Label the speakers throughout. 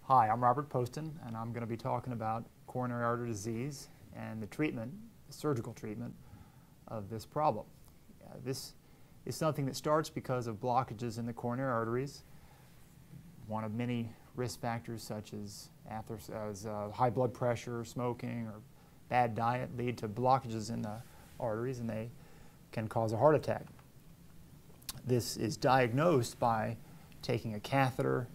Speaker 1: Hi, I'm Robert Poston, and I'm going to be talking about coronary artery disease and the treatment, the surgical treatment of this problem. This is something that starts because of blockages in the coronary arteries. One of many risk factors such as high blood pressure, smoking, or bad diet lead to blockages in the arteries, and they can cause a heart attack. This is diagnosed by taking a catheter,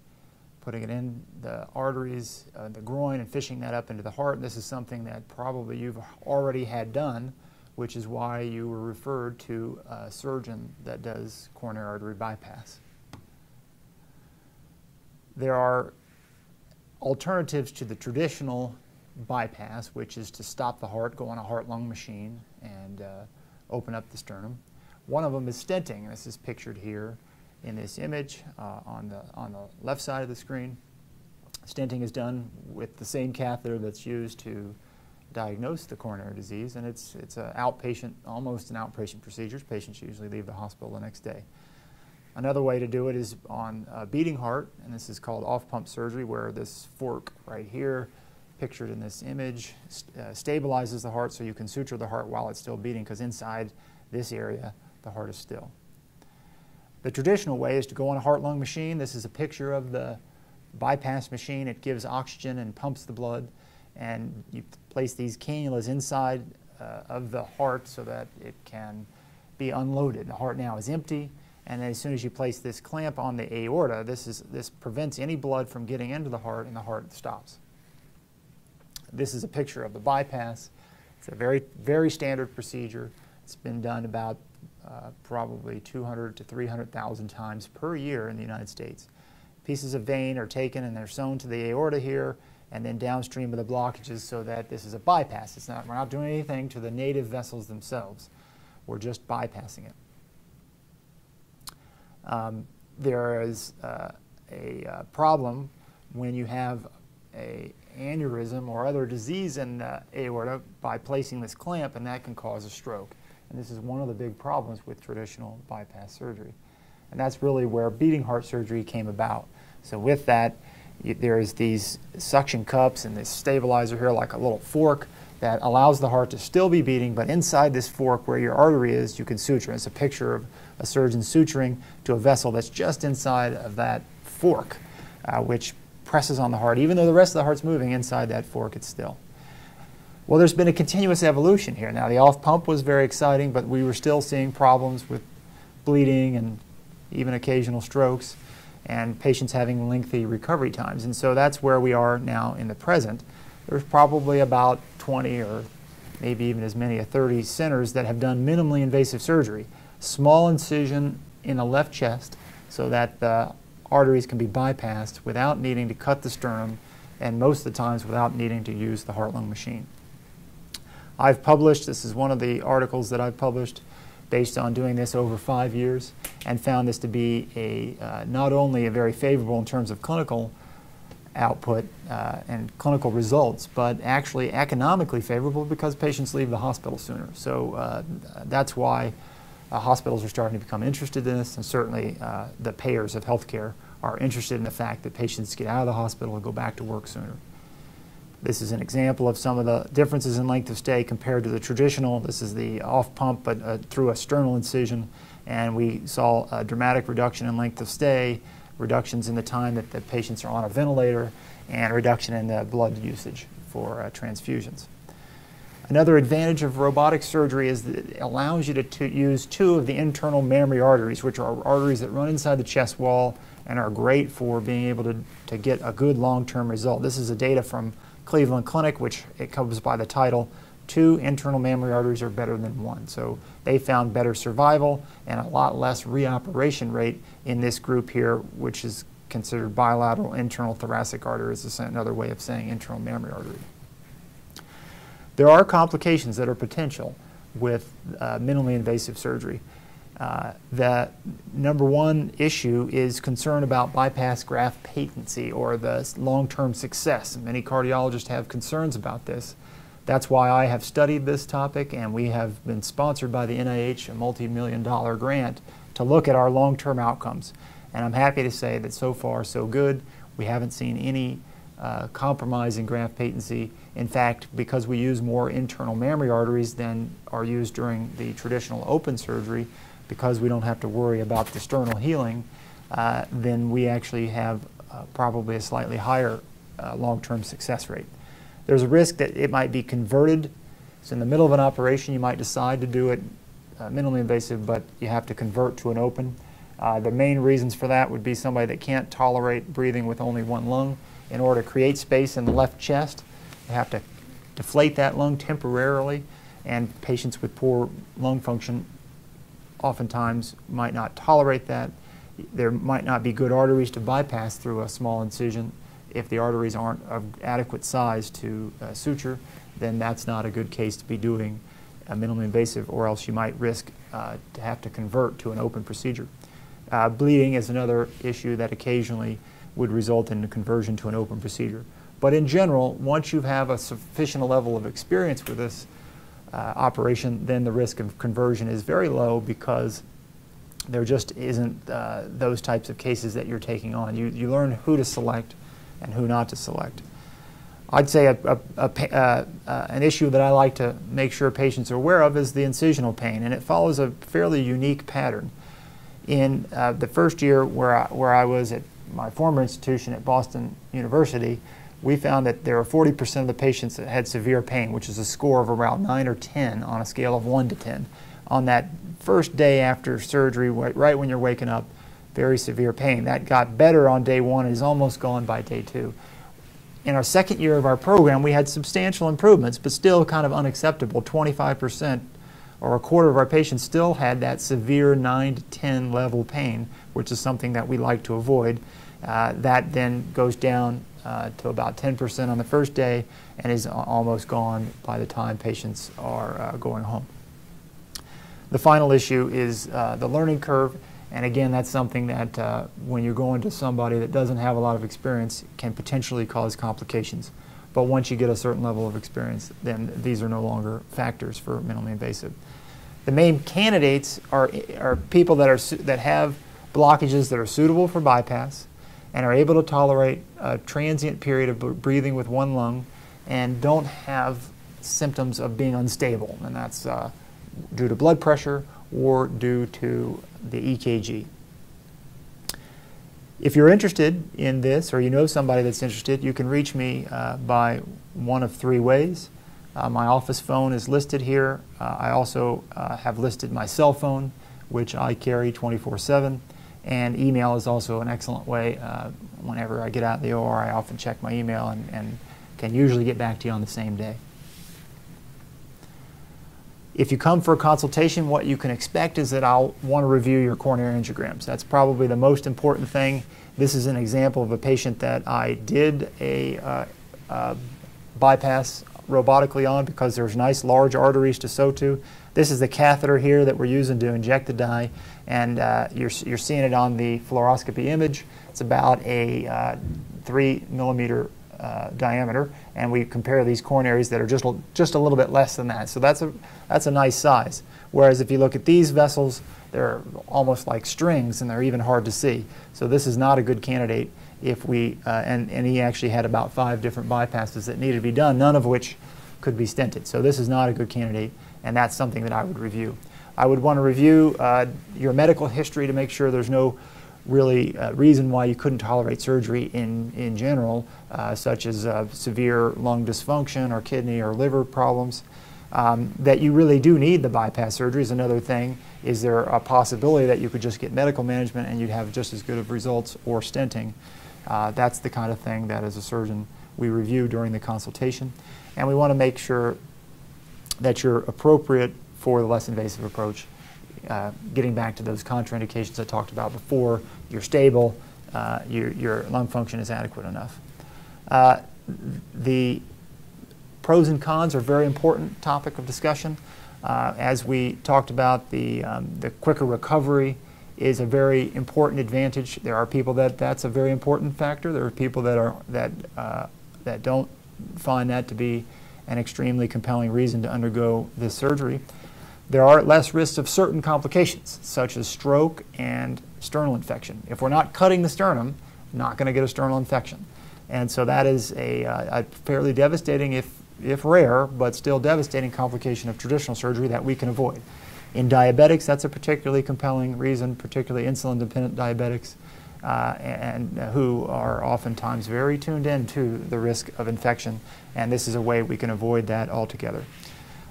Speaker 1: putting it in the arteries, the groin, and fishing that up into the heart. And this is something that probably you've already had done, which is why you were referred to a surgeon that does coronary artery bypass. There are alternatives to the traditional bypass, which is to stop the heart, go on a heart-lung machine, and open up the sternum. One of them is stenting, and this is pictured here in this image on the left side of the screen. Stenting is done with the same catheter that's used to diagnose the coronary disease, and it's an outpatient, almost an outpatient procedure. Patients usually leave the hospital the next day. Another way to do it is on a beating heart, and this is called off-pump surgery, where this fork right here, pictured in this image, stabilizes the heart so you can suture the heart while it's still beating, because inside this area the heart is still. The traditional way is to go on a heart-lung machine. This is a picture of the bypass machine. It gives oxygen and pumps the blood, and you place these cannulas inside of the heart so that it can be unloaded. The heart now is empty, and as soon as you place this clamp on the aorta, this prevents any blood from getting into the heart, and the heart stops. This is a picture of the bypass. It's a very, very standard procedure. It's been done about probably 200 to 300,000 times per year in the United States. Pieces of vein are taken and they're sewn to the aorta here and then downstream of the blockages, so that this is a bypass. We're not doing anything to the native vessels themselves. We're just bypassing it. There is a problem when you have an aneurysm or other disease in the aorta by placing this clamp, and that can cause a stroke. And this is one of the big problems with traditional bypass surgery. And that's really where beating heart surgery came about. So with that, there's these suction cups and this stabilizer here, like a little fork, that allows the heart to still be beating, but inside this fork where your artery is, you can suture. It's a picture of a surgeon suturing to a vessel that's just inside of that fork, which presses on the heart. Even though the rest of the heart's moving, inside that fork it's still. Well, there's been a continuous evolution here. Now, the off-pump was very exciting, but we were still seeing problems with bleeding and even occasional strokes and patients having lengthy recovery times. And so that's where we are now in the present. There's probably about 20 or maybe even as many as 30 centers that have done minimally invasive surgery. Small incision in the left chest so that the arteries can be bypassed without needing to cut the sternum, and most of the times without needing to use the heart-lung machine. I've published, this is one of the articles that I've published based on doing this over 5 years, and found this to be not only a very favorable in terms of clinical output and clinical results, but actually economically favorable because patients leave the hospital sooner. So that's why hospitals are starting to become interested in this, and certainly the payers of healthcare are interested in the fact that patients get out of the hospital and go back to work sooner. This is an example of some of the differences in length of stay compared to the traditional. This is the off-pump, but through a sternal incision, and we saw a dramatic reduction in length of stay, reductions in the time that the patients are on a ventilator, and reduction in the blood usage for transfusions. Another advantage of robotic surgery is that it allows you to use two of the internal mammary arteries, which are arteries that run inside the chest wall and are great for being able to get a good long-term result. This is the data from Cleveland Clinic, which it comes by the title, 2 internal mammary arteries are better than 1. So they found better survival and a lot less reoperation rate in this group here, which is considered bilateral internal thoracic artery. Is another way of saying internal mammary artery. There are complications that are potential with minimally invasive surgery. The number one issue is concern about bypass graft patency, or the long-term success. Many cardiologists have concerns about this. That's why I have studied this topic, and we have been sponsored by the NIH, a multi-million-dollar grant, to look at our long-term outcomes. And I'm happy to say that so far so good. We haven't seen any compromising graft patency. In fact, because we use more internal mammary arteries than are used during the traditional open surgery, because we don't have to worry about the sternal healing, then we actually have probably a slightly higher long-term success rate. There's a risk that it might be converted. So in the middle of an operation, you might decide to do it minimally invasive, but you have to convert to an open. The main reasons for that would be somebody that can't tolerate breathing with only one lung. In order to create space in the left chest, you have to deflate that lung temporarily, and patients with poor lung function oftentimes might not tolerate that. There might not be good arteries to bypass through a small incision. If the arteries aren't of adequate size to suture, then that's not a good case to be doing a minimally invasive, or else you might risk to have to convert to an open procedure. Bleeding is another issue that occasionally would result in a conversion to an open procedure. But in general, once you have a sufficient level of experience with this operation, then the risk of conversion is very low, because there just isn't those types of cases that you're taking on. You learn who to select and who not to select. I'd say an issue that I like to make sure patients are aware of is the incisional pain, and it follows a fairly unique pattern. In the first year where I was at my former institution at Boston University, we found that there were 40% of the patients that had severe pain, which is a score of around 9 or 10 on a scale of 1 to 10. On that first day after surgery, right when you're waking up, very severe pain. That got better on day 1 and is almost gone by day 2. In our second year of our program, we had substantial improvements, but still kind of unacceptable. 25% or a quarter of our patients still had that severe 9 to 10 level pain, which is something that we like to avoid. That then goes down to about 10% on the first day and is almost gone by the time patients are going home. The final issue is the learning curve, and again, that's something that when you're going to somebody that doesn't have a lot of experience can potentially cause complications. But once you get a certain level of experience, then these are no longer factors for minimally invasive. The main candidates are people that have blockages that are suitable for bypass and are able to tolerate a transient period of breathing with one lung and don't have symptoms of being unstable, and that's due to blood pressure or due to the EKG. If you're interested in this, or you know somebody that's interested, you can reach me by one of 3 ways. My office phone is listed here. I also have listed my cell phone, which I carry 24/7, and email is also an excellent way. Whenever I get out of the OR, I often check my email and can usually get back to you on the same day. If you come for a consultation, what you can expect is that I'll want to review your coronary angiograms. That's probably the most important thing. This is an example of a patient that I did a bypass robotically on because there's nice large arteries to sew to. This is the catheter here that we're using to inject the dye, and you're seeing it on the fluoroscopy image. It's about a 3 millimeter diameter, and we compare these coronaries that are just a little bit less than that. So that's a nice size. Whereas if you look at these vessels, they're almost like strings, and they're even hard to see. So this is not a good candidate. If we and he actually had about 5 different bypasses that needed to be done, none of which could be stented. So this is not a good candidate, and that's something that I would review. I would want to review your medical history to make sure there's no really reason why you couldn't tolerate surgery in general, such as severe lung dysfunction or kidney or liver problems. That you really do need the bypass surgery is another thing. Is there a possibility that you could just get medical management and you'd have just as good of results, or stenting? That's the kind of thing that as a surgeon we review during the consultation. And we want to make sure that you're appropriate for the less invasive approach. Getting back to those contraindications I talked about before, you're stable, your lung function is adequate enough. The pros and cons are a very important topic of discussion. As we talked about, the quicker recovery is a very important advantage. There are people that's a very important factor. There are people that don't find that to be an extremely compelling reason to undergo this surgery. There are less risks of certain complications, such as stroke and sternal infection. If we're not cutting the sternum, not going to get a sternal infection. And so that is a fairly devastating, if rare, but still devastating complication of traditional surgery that we can avoid. In diabetics, that's a particularly compelling reason, particularly insulin-dependent diabetics, and who are oftentimes very tuned in to the risk of infection, and this is a way we can avoid that altogether.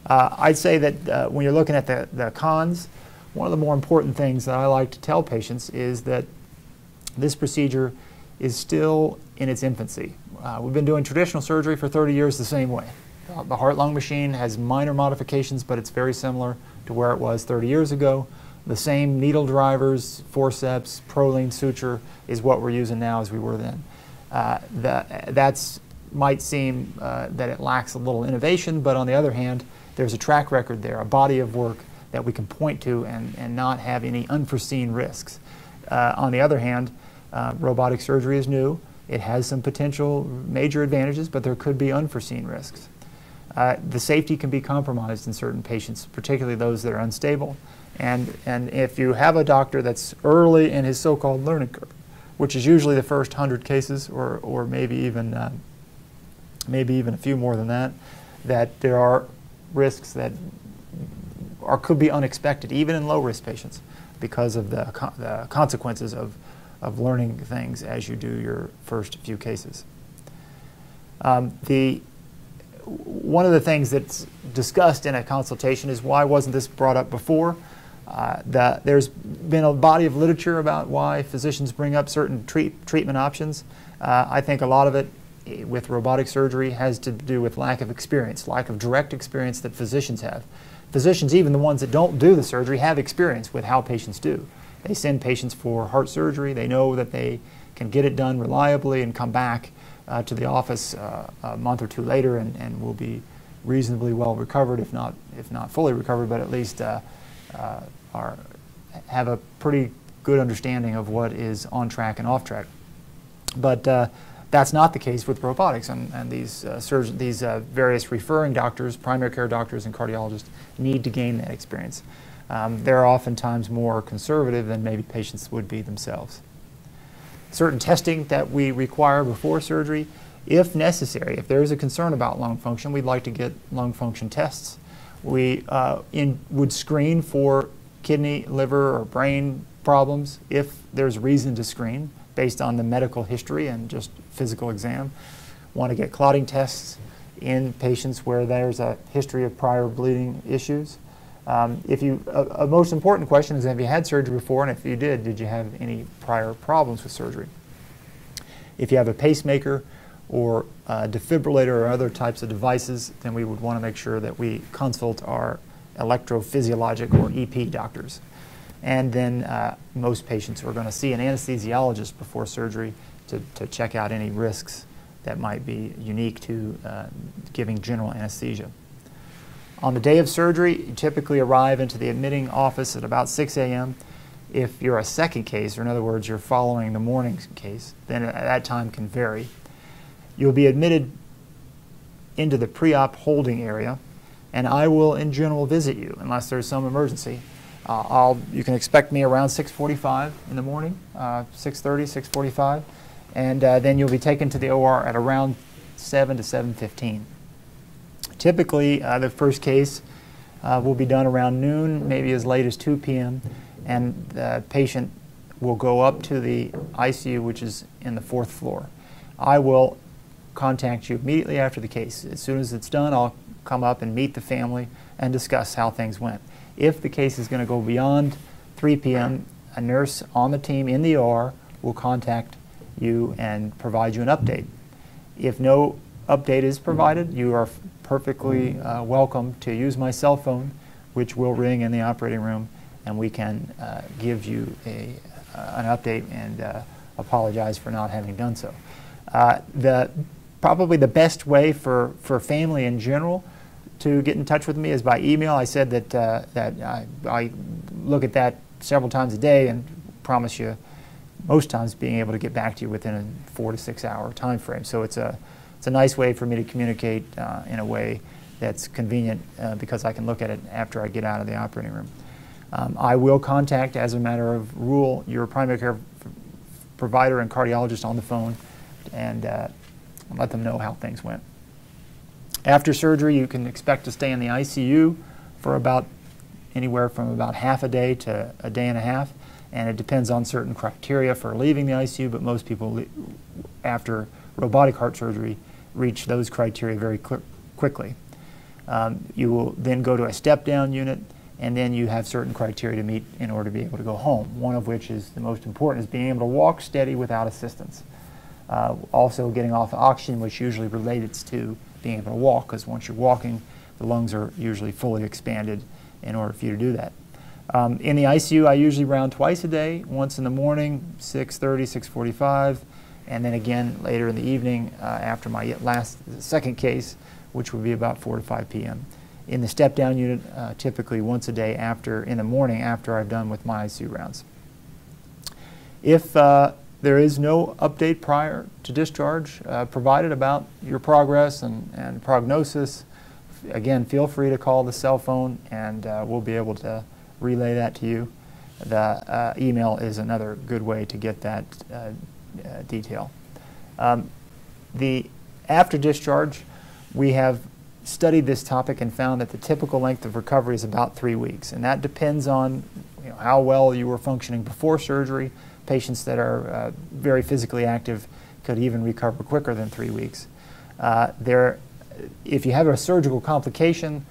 Speaker 1: I'd say that when you're looking at the cons, one of the more important things that I like to tell patients is that this procedure is still in its infancy. We've been doing traditional surgery for 30 years the same way. The heart-lung machine has minor modifications, but it's very similar to where it was 30 years ago. The same needle drivers, forceps, Prolene suture is what we're using now as we were then. That might seem that it lacks a little innovation, but on the other hand, there's a track record there, a body of work that we can point to and not have any unforeseen risks. On the other hand, robotic surgery is new. It has some potential major advantages, but there could be unforeseen risks. The safety can be compromised in certain patients, particularly those that are unstable. And if you have a doctor that's early in his so-called learning curve, which is usually the first 100 cases, or maybe even a few more than that, that there are risks that could be unexpected, even in low-risk patients, because of the consequences of learning things as you do your first few cases. One of the things that's discussed in a consultation is why wasn't this brought up before? There's been a body of literature about why physicians bring up certain treatment options. I think a lot of it with robotic surgery has to do with lack of experience, lack of direct experience that physicians have. Physicians, even the ones that don't do the surgery, have experience with how patients do. They send patients for heart surgery. They know that they can get it done reliably and come back to the office a month or two later and will be reasonably well recovered, if not fully recovered, but at least have a pretty good understanding of what is on track and off track. But that's not the case with robotics, and these various referring doctors, primary care doctors and cardiologists need to gain that experience. They're oftentimes more conservative than maybe patients would be themselves. Certain testing that we require before surgery, if necessary, if there is a concern about lung function, we'd like to get lung function tests. We would screen for kidney, liver, or brain problems if there's reason to screen based on the medical history and just physical exam. Want to get clotting tests in patients where there's a history of prior bleeding issues. A most important question is, have you had surgery before, and if you did you have any prior problems with surgery? If you have a pacemaker or a defibrillator or other types of devices, then we would want to make sure that we consult our electrophysiologic or EP doctors. And then most patients are going to see an anesthesiologist before surgery to check out any risks that might be unique to giving general anesthesia. On the day of surgery, you typically arrive into the admitting office at about 6 a.m. If you're a second case, or in other words, you're following the morning case, then that time can vary. You'll be admitted into the pre-op holding area, and I will, in general, visit you unless there's some emergency. You can expect me around 6:45 in the morning, 6:30, 6:45, and then you'll be taken to the OR at around 7 to 7:15. Typically, the first case will be done around noon, maybe as late as 2 p.m., and the patient will go up to the ICU, which is in the 4th floor. I will contact you immediately after the case. As soon as it's done, I'll come up and meet the family and discuss how things went. If the case is going to go beyond 3 p.m., a nurse on the team in the OR will contact you and provide you an update. If no update is provided, you are perfectly welcome to use my cell phone, which will ring in the operating room, and we can give you an update and apologize for not having done so. Probably the best way for family in general to get in touch with me is by email. I said that I look at that several times a day and promise you most times being able to get back to you within a 4 to 6 hour time frame. So it's a nice way for me to communicate in a way that's convenient because I can look at it after I get out of the operating room. I will contact, as a matter of rule, your primary care provider and cardiologist on the phone and let them know how things went. After surgery, you can expect to stay in the ICU for about anywhere from about half a day to a day and a half, and it depends on certain criteria for leaving the ICU, but most people after robotic heart surgery reach those criteria very quickly. You will then go to a step-down unit, and then you have certain criteria to meet in order to be able to go home, one of which is the most important, is being able to walk steady without assistance. Also getting off oxygen, which usually relates to being able to walk, because once you're walking, the lungs are usually fully expanded in order for you to do that. In the ICU, I usually round twice a day, once in the morning, 6:30, 6:45, and then again later in the evening after my second case, which would be about 4 to 5 p.m. In the step-down unit, typically once a day in the morning after I've done with my ICU rounds. If there is no update prior to discharge provided about your progress and prognosis, again, feel free to call the cell phone, and we'll be able to relay that to you. The email is another good way to get that detail. After discharge, we have studied this topic and found that the typical length of recovery is about 3 weeks, and that depends on how well you were functioning before surgery. Patients that are very physically active could even recover quicker than 3 weeks. If you have a surgical complication,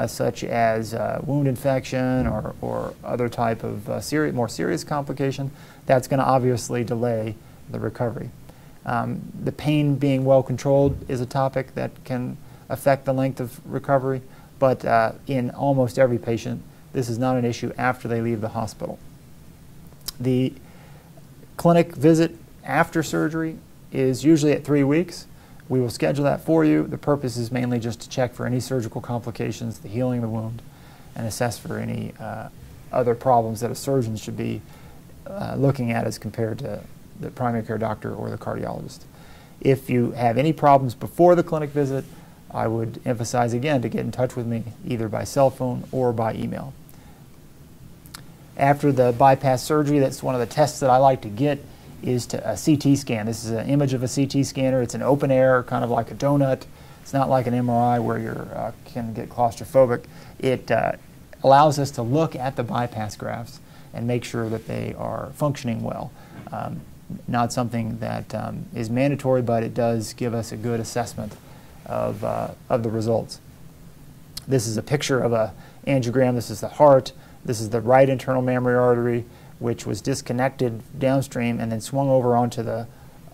Speaker 1: such as wound infection or other type of more serious complication, that's going to obviously delay the recovery. The pain being well controlled is a topic that can affect the length of recovery, but in almost every patient, this is not an issue after they leave the hospital. The clinic visit after surgery is usually at 3 weeks. We will schedule that for you. The purpose is mainly just to check for any surgical complications, the healing of the wound, and assess for any other problems that a surgeon should be looking at as compared to the primary care doctor or the cardiologist. If you have any problems before the clinic visit, I would emphasize again to get in touch with me either by cell phone or by email. After the bypass surgery, that's one of the tests that I like to get, is a CT scan. This is an image of a CT scanner. It's an open air, kind of like a donut. It's not like an MRI where you can get claustrophobic. It allows us to look at the bypass grafts and make sure that they are functioning well. Not something that is mandatory, but it does give us a good assessment of the results. This is a picture of an angiogram. This is the heart. This is the right internal mammary artery, which was disconnected downstream and then swung over onto the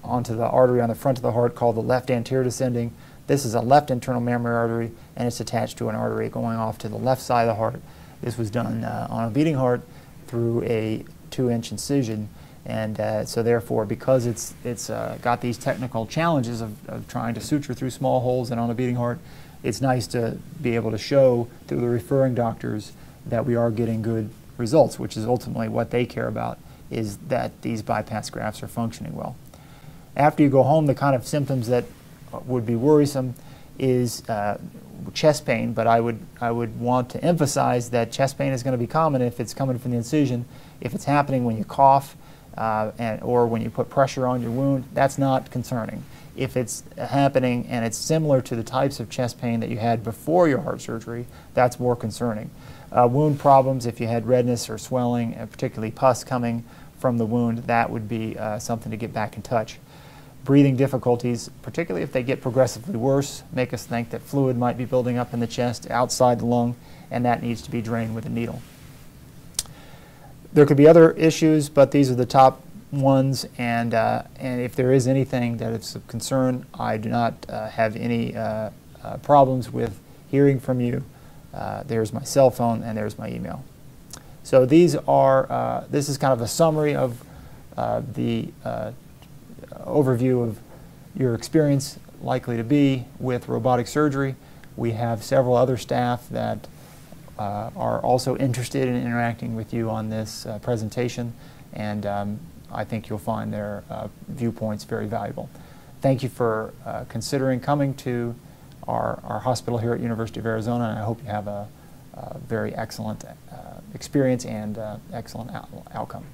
Speaker 1: artery on the front of the heart called the left anterior descending. This is a left internal mammary artery, and it's attached to an artery going off to the left side of the heart. This was done on a beating heart through a 2-inch incision, and so therefore, because it's got these technical challenges of trying to suture through small holes and on a beating heart, it's nice to be able to show to the referring doctors that we are getting good results, which is ultimately what they care about, is that these bypass grafts are functioning well. After you go home, the kind of symptoms that would be worrisome is chest pain, but I would want to emphasize that chest pain is going to be common if it's coming from the incision. If it's happening when you cough or when you put pressure on your wound, that's not concerning. If it's happening and it's similar to the types of chest pain that you had before your heart surgery, that's more concerning. Wound problems, if you had redness or swelling, and particularly pus coming from the wound, that would be something to get back in touch. Breathing difficulties, particularly if they get progressively worse, make us think that fluid might be building up in the chest outside the lung, and that needs to be drained with a needle. There could be other issues, but these are the top ones, and if there is anything that is of concern, I do not have any problems with hearing from you. There's my cell phone and there's my email. So these are, this is kind of a summary of the overview of your experience likely to be with robotic surgery. We have several other staff that are also interested in interacting with you on this presentation, and I think you'll find their viewpoints very valuable. Thank you for considering coming to our hospital here at University of Arizona, and I hope you have a very excellent experience and excellent outcome.